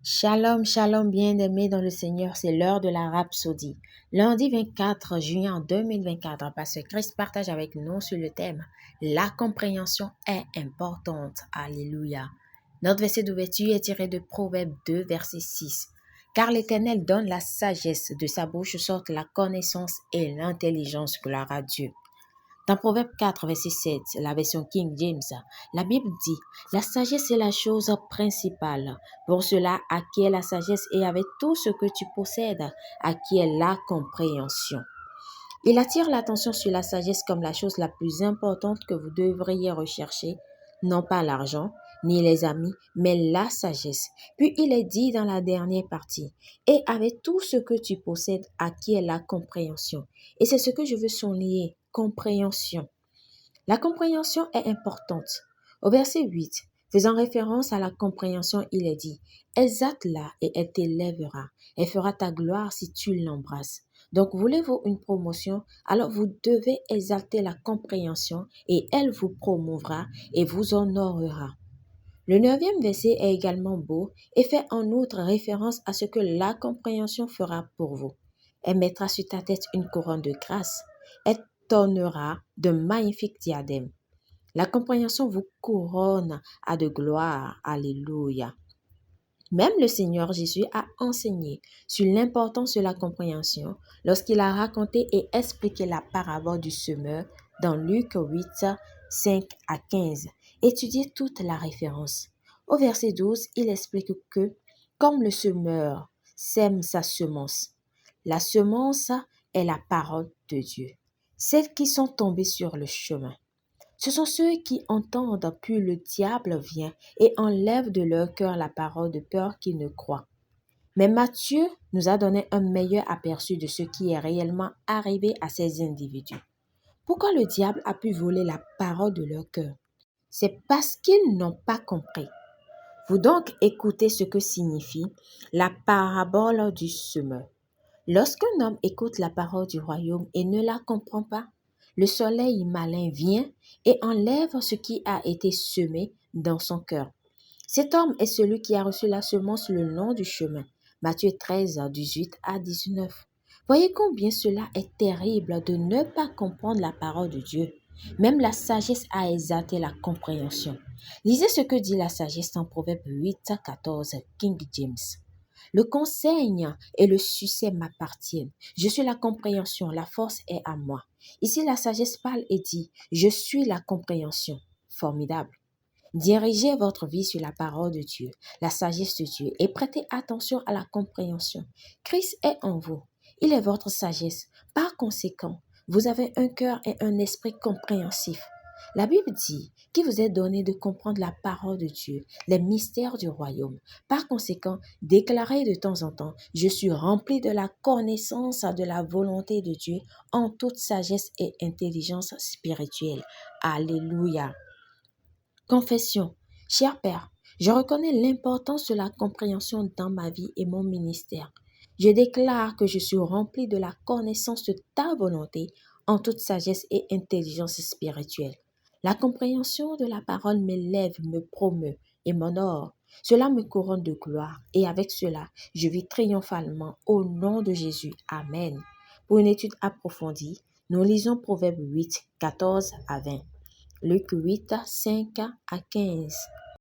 Shalom, shalom, bien-aimés dans le Seigneur, c'est l'heure de la Rhapsodie. Lundi 24 juin 2024, Pasteur Christ partage avec nous sur le thème « La compréhension est importante ». Alléluia. Notre verset d'ouverture est tiré de Proverbe 2, verset 6. « Car l'Éternel donne la sagesse, de sa bouche sortent la connaissance et l'intelligence, gloire à Dieu. » Dans Proverbe 4, verset 7, la version King James, la Bible dit « La sagesse est la chose principale. Pour cela, acquiert la sagesse et avec tout ce que tu possèdes, acquiert la compréhension. » Il attire l'attention sur la sagesse comme la chose la plus importante que vous devriez rechercher, non pas l'argent, ni les amis, mais la sagesse. Puis il est dit dans la dernière partie, « Et avec tout ce que tu possèdes, acquiert la compréhension. » Et c'est ce que je veux souligner. Compréhension. La compréhension est importante. Au verset 8, faisant référence à la compréhension, il est dit « Exalte-la et elle t'élèvera. Elle fera ta gloire si tu l'embrasses. » Donc, voulez-vous une promotion? Alors, vous devez exalter la compréhension et elle vous promouvra et vous honorera. Le 9e verset est également beau et fait en outre référence à ce que la compréhension fera pour vous. Elle mettra sur ta tête une couronne de grâce. Elle t'ornera de magnifiques diadèmes. La compréhension vous couronne à de gloire. Alléluia. Même le Seigneur Jésus a enseigné sur l'importance de la compréhension lorsqu'il a raconté et expliqué la parabole du semeur dans Luc 8, 5 à 15. Étudiez toute la référence. Au verset 12, il explique que, comme le semeur sème sa semence, la semence est la parole de Dieu. Celles qui sont tombées sur le chemin. Ce sont ceux qui entendent, puis le diable vient et enlève de leur cœur la parole de peur qu'ils ne croient. Mais Matthieu nous a donné un meilleur aperçu de ce qui est réellement arrivé à ces individus. Pourquoi le diable a pu voler la parole de leur cœur? C'est parce qu'ils n'ont pas compris. Vous donc écoutez ce que signifie la parabole du semeur. Lorsqu'un homme écoute la parole du royaume et ne la comprend pas, le soleil malin vient et enlève ce qui a été semé dans son cœur. Cet homme est celui qui a reçu la semence le long du chemin. Matthieu 13, 18 à 19. Voyez combien cela est terrible de ne pas comprendre la parole de Dieu. Même la sagesse a exalté la compréhension. Lisez ce que dit la sagesse en Proverbe 8, 14, King James. Le conseil et le succès m'appartiennent. Je suis la compréhension, la force est à moi. Ici, la sagesse parle et dit, je suis la compréhension. Formidable. Dirigez votre vie sur la parole de Dieu, la sagesse de Dieu et prêtez attention à la compréhension. Christ est en vous. Il est votre sagesse. Par conséquent, vous avez un cœur et un esprit compréhensif. La Bible dit qu'il vous est donné de comprendre la parole de Dieu, les mystères du royaume. Par conséquent, déclarez de temps en temps, je suis rempli de la connaissance de la volonté de Dieu en toute sagesse et intelligence spirituelle. Alléluia. Confession. Cher Père, je reconnais l'importance de la compréhension dans ma vie et mon ministère. Je déclare que je suis rempli de la connaissance de ta volonté en toute sagesse et intelligence spirituelle. La compréhension de la parole m'élève, me promeut et m'honore. Cela me couronne de gloire et avec cela, je vis triomphalement au nom de Jésus. Amen. Pour une étude approfondie, nous lisons Proverbe 8, 14 à 20. Luc 8, 5 à 15.